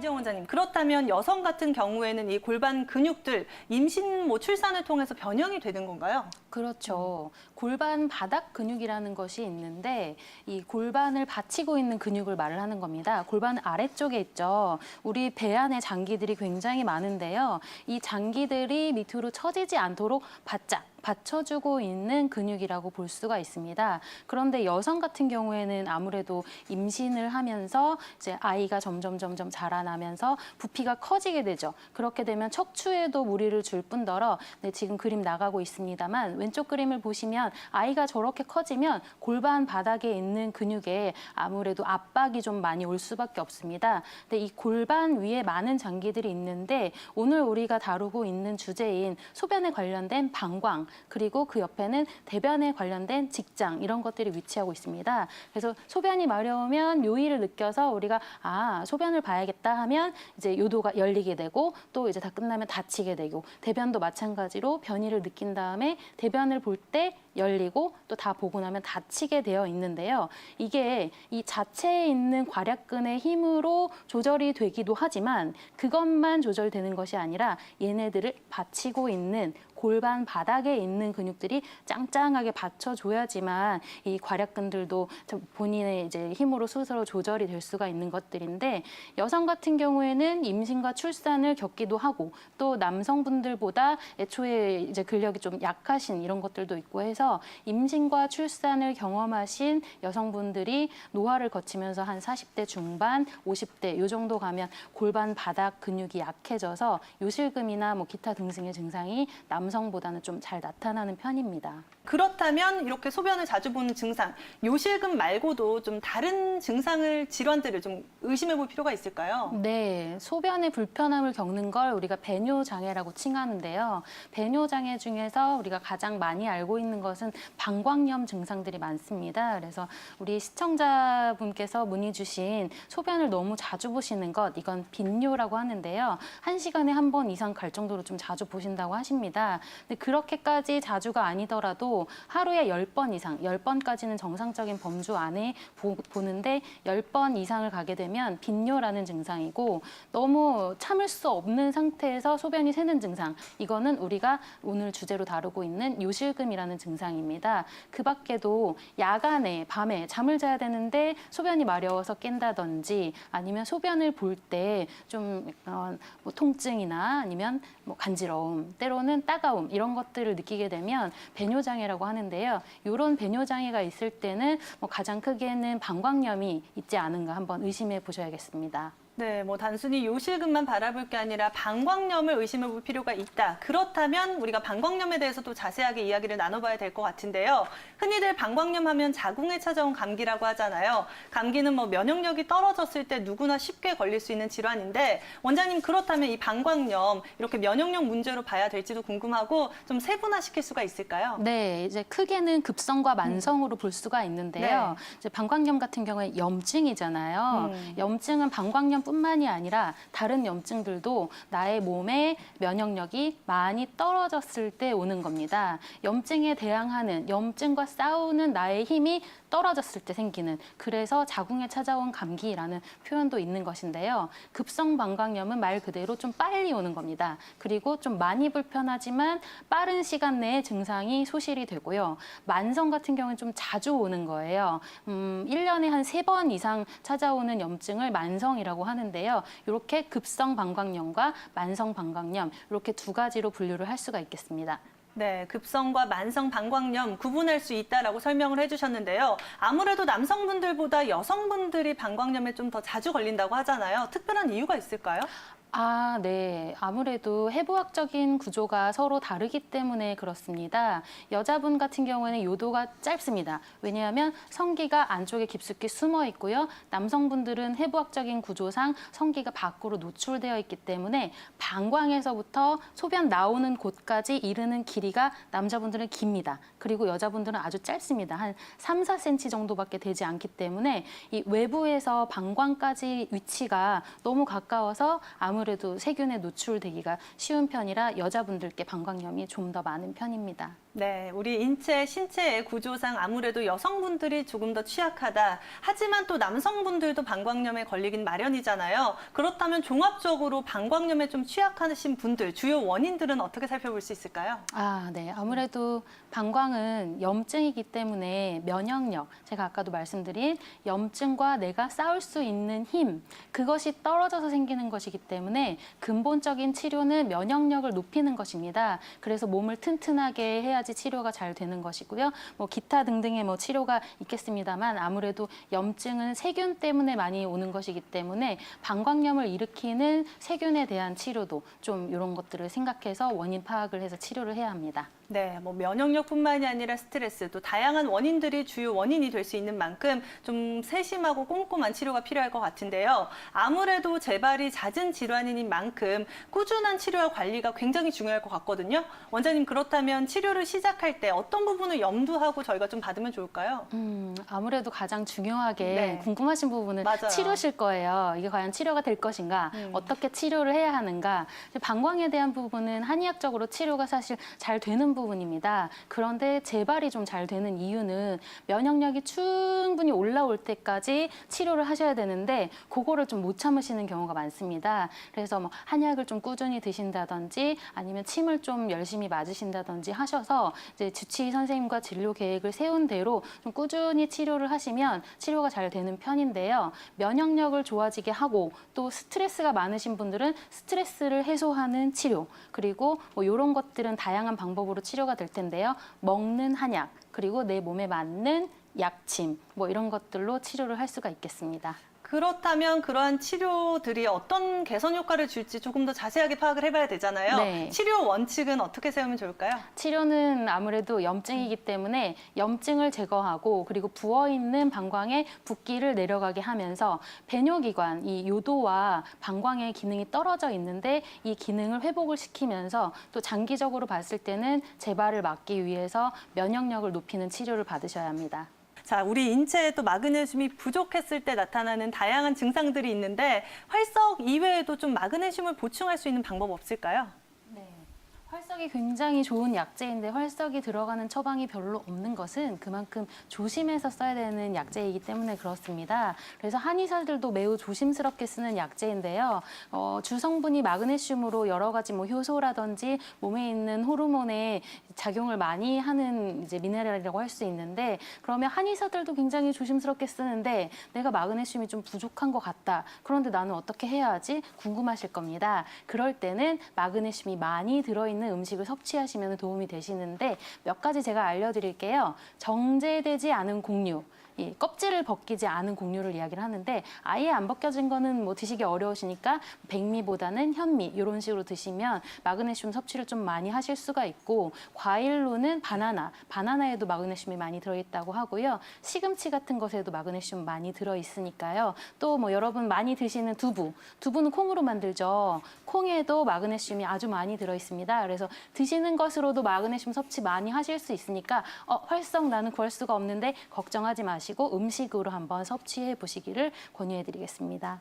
이지영 원장님, 그렇다면 여성 같은 경우에는 이 골반 근육들 임신 출산을 통해서 변형이 되는 건가요? 그렇죠. 골반 바닥 근육이라는 것이 있는데 이 골반을 받치고 있는 근육을 말을 하는 겁니다. 골반 아래쪽에 있죠. 우리 배 안에 장기들이 굉장히 많은데요. 이 장기들이 밑으로 처지지 않도록 바짝 받쳐주고 있는 근육이라고 볼 수가 있습니다. 그런데 여성 같은 경우에는 아무래도 임신을 하면서 이제 아이가 점점 자라나면서 부피가 커지게 되죠. 그렇게 되면 척추에도 무리를 줄 뿐더러 지금 그림 나가고 있습니다만 왼쪽 그림을 보시면 아이가 저렇게 커지면 골반 바닥에 있는 근육에 아무래도 압박이 좀 많이 올 수밖에 없습니다. 근데 이 골반 위에 많은 장기들이 있는데 오늘 우리가 다루고 있는 주제인 소변에 관련된 방광 그리고 그 옆에는 대변에 관련된 직장 이런 것들이 위치하고 있습니다. 그래서 소변이 마려우면 묘의를 느껴서 우리가 소변을 봐야겠다 하면 이제 요도가 열리게 되고 또 이제 다 끝나면 닫히게 되고 대변도 마찬가지로 변이를 느낀 다음에 대변을 볼 때 열리고 또 다 보고 나면 닫히게 되어 있는데요. 이게 이 자체에 있는 괄약근의 힘으로 조절이 되기도 하지만 그것만 조절되는 것이 아니라 얘네들을 받치고 있는 골반 바닥에 있는 근육들이 짱짱하게 받쳐줘야지만 이 괄약근들도 본인의 이제 힘으로 스스로 조절이 될 수가 있는 것들인데 여성 같은 경우에는 임신과 출산을 겪기도 하고 또 남성분들보다 애초에 이제 근력이 좀 약하신 이런 것들도 있고 해서 임신과 출산을 경험하신 여성분들이 노화를 거치면서 한 40대 중반, 50대 요 정도 가면 골반 바닥 근육이 약해져서 요실금이나 뭐 기타 등등의 증상이 남성보다는 좀 잘 나타나는 편입니다. 그렇다면 이렇게 소변을 자주 보는 증상, 요실금 말고도 좀 다른 질환들을 좀 의심해 볼 필요가 있을까요? 네, 소변의 불편함을 겪는 걸 우리가 배뇨장애라고 칭하는데요. 배뇨장애 중에서 우리가 가장 많이 알고 있는 것은 방광염 증상들이 많습니다. 그래서 우리 시청자분께서 문의 주신 소변을 너무 자주 보시는 것, 이건 빈뇨라고 하는데요. 1시간에 한 번 이상 갈 정도로 좀 자주 보신다고 하십니다. 근데 그렇게까지 자주가 아니더라도 하루에 10번 이상, 10번까지는 정상적인 범주 안에 보는데 10번 이상을 가게 되면 빈뇨라는 증상이고 너무 참을 수 없는 상태에서 소변이 새는 증상, 이거는 우리가 오늘 주제로 다루고 있는 요실금이라는 증상입니다. 그 밖에도 야간에, 밤에 잠을 자야 되는데 소변이 마려워서 깬다든지 아니면 소변을 볼 때 좀 뭐 통증이나 아니면 뭐 간지러움, 때로는 따가움 이런 것들을 느끼게 되면 배뇨장애라고 하는데요. 이런 배뇨장애가 있을 때는 뭐 가장 크게는 방광염이 있지 않은가 한번 의심해 보셔야겠습니다. 네, 단순히 요실금만 바라볼 게 아니라 방광염을 의심해 볼 필요가 있다. 그렇다면 우리가 방광염에 대해서도 자세하게 이야기를 나눠봐야 될 것 같은데요. 흔히들 방광염 하면 자궁에 찾아온 감기라고 하잖아요. 감기는 면역력이 떨어졌을 때 누구나 쉽게 걸릴 수 있는 질환인데 원장님, 그렇다면 이 방광염 이렇게 면역력 문제로 봐야 될지도 궁금하고 좀 세분화시킬 수가 있을까요? 네, 이제 크게는 급성과 만성으로 볼 수가 있는데요. 네. 이제 방광염 같은 경우에 염증이잖아요. 염증은 방광염 뿐만이 아니라 다른 염증들도 나의 몸의 면역력이 많이 떨어졌을 때 오는 겁니다. 염증에 대항하는, 염증과 싸우는 나의 힘이 떨어졌을 때 생기는, 그래서 자궁에 찾아온 감기라는 표현도 있는 것인데요. 급성 방광염은 말 그대로 좀 빨리 오는 겁니다. 그리고 좀 많이 불편하지만 빠른 시간 내에 증상이 소실이 되고요. 만성 같은 경우는 좀 자주 오는 거예요. 1년에 한 3번 이상 찾아오는 염증을 만성이라고 하는데요. 이렇게 급성 방광염과 만성 방광염 이렇게 두 가지로 분류를 할 수가 있겠습니다. 네, 급성과 만성 방광염 구분할 수 있다라고 설명을 해주셨는데요. 아무래도 남성분들보다 여성분들이 방광염에 좀 더 자주 걸린다고 하잖아요. 특별한 이유가 있을까요? 네. 아무래도 해부학적인 구조가 서로 다르기 때문에 그렇습니다. 여자분 같은 경우에는 요도가 짧습니다. 왜냐하면 성기가 안쪽에 깊숙이 숨어 있고요. 남성분들은 해부학적인 구조상 성기가 밖으로 노출되어 있기 때문에 방광에서부터 소변 나오는 곳까지 이르는 길이가 남자분들은 깁니다. 그리고 여자분들은 아주 짧습니다. 한 3, 4cm 정도밖에 되지 않기 때문에 이 외부에서 방광까지 위치가 너무 가까워서 아무래도 세균에 노출되기가 쉬운 편이라 여자분들께 방광염이 좀 더 많은 편입니다. 네, 우리 신체의 구조상 아무래도 여성분들이 조금 더 취약하다. 하지만 또 남성분들도 방광염에 걸리긴 마련이잖아요. 그렇다면 종합적으로 방광염에 좀 취약하신 분들, 주요 원인들은 어떻게 살펴볼 수 있을까요? 네. 아무래도 방광은 염증이기 때문에 면역력, 제가 아까도 말씀드린 염증과 내가 싸울 수 있는 힘, 그것이 떨어져서 생기는 것이기 때문에 근본적인 치료는 면역력을 높이는 것입니다. 그래서 몸을 튼튼하게 해야지 치료가 잘 되는 것이고요. 뭐 기타 등등의 뭐 치료가 있겠습니다만 아무래도 염증은 세균 때문에 많이 오는 것이기 때문에 방광염을 일으키는 세균에 대한 치료도 좀 이런 것들을 생각해서 원인 파악을 해서 치료를 해야 합니다. 네, 뭐 면역력뿐만이 아니라 스트레스, 또 다양한 원인들이 주요 원인이 될 수 있는 만큼 좀 세심하고 꼼꼼한 치료가 필요할 것 같은데요. 아무래도 재발이 잦은 질환인 만큼 꾸준한 치료와 관리가 굉장히 중요할 것 같거든요. 원장님, 그렇다면 치료를 시작할 때 어떤 부분을 염두하고 저희가 좀 받으면 좋을까요? 아무래도 가장 중요하게 네. 궁금하신 부분은 맞아요. 치료실 거예요. 이게 과연 치료가 될 것인가, 어떻게 치료를 해야 하는가. 방광에 대한 부분은 한의학적으로 치료가 사실 잘 되는 부분입니다. 그런데 재발이 좀 잘 되는 이유는 면역력이 충분히 올라올 때까지 치료를 하셔야 되는데 그거를 좀 못 참으시는 경우가 많습니다. 그래서 뭐 한약을 좀 꾸준히 드신다든지 아니면 침을 좀 열심히 맞으신다든지 하셔서 이제 주치의 선생님과 진료 계획을 세운 대로 좀 꾸준히 치료를 하시면 치료가 잘 되는 편인데요. 면역력을 좋아지게 하고 또 스트레스가 많으신 분들은 스트레스를 해소하는 치료, 그리고 뭐 이런 것들은 다양한 방법으로 치료가 될 텐데요. 먹는 한약, 그리고 내 몸에 맞는 약침, 뭐 이런 것들로 치료를 할 수가 있겠습니다. 그렇다면 그러한 치료들이 어떤 개선 효과를 줄지 조금 더 자세하게 파악을 해봐야 되잖아요. 네. 치료 원칙은 어떻게 세우면 좋을까요? 치료는 아무래도 염증이기 때문에 염증을 제거하고 그리고 부어있는 방광의 붓기를 내려가게 하면서 배뇨기관, 이 요도와 방광의 기능이 떨어져 있는데 이 기능을 회복을 시키면서 또 장기적으로 봤을 때는 재발을 막기 위해서 면역력을 높이는 치료를 받으셔야 합니다. 자, 우리 인체에 또 마그네슘이 부족했을 때 나타나는 다양한 증상들이 있는데 활석 이외에도 좀 마그네슘을 보충할 수 있는 방법 없을까요? 네. 활석이 굉장히 좋은 약재인데 활석이 들어가는 처방이 별로 없는 것은 그만큼 조심해서 써야 되는 약재이기 때문에 그렇습니다. 그래서 한의사들도 매우 조심스럽게 쓰는 약재인데요. 주성분이 마그네슘으로 여러 가지 뭐 효소라든지 몸에 있는 호르몬에 작용을 많이 하는 이제 미네랄이라고 할 수 있는데 그러면 한의사들도 굉장히 조심스럽게 쓰는데 내가 마그네슘이 좀 부족한 것 같다. 그런데 나는 어떻게 해야 하지? 궁금하실 겁니다. 그럴 때는 마그네슘이 많이 들어있는 음식을 섭취하시면 도움이 되시는데 몇 가지 제가 알려드릴게요. 정제되지 않은 곡류. 이 껍질을 벗기지 않은 곡류를 이야기를 하는데 아예 안 벗겨진 거는 뭐 드시기 어려우시니까 백미보다는 현미 이런 식으로 드시면 마그네슘 섭취를 좀 많이 하실 수가 있고 과일로는 바나나에도 마그네슘이 많이 들어있다고 하고요. 시금치 같은 것에도 마그네슘 많이 들어있으니까요. 또 뭐 여러분 많이 드시는 두부는 콩으로 만들죠. 콩에도 마그네슘이 아주 많이 들어있습니다. 그래서 드시는 것으로도 마그네슘 섭취 많이 하실 수 있으니까 활석 나는 구할 수가 없는데 걱정하지 마시고 음식으로 한번 섭취해 보시기를 권유해 드리겠습니다.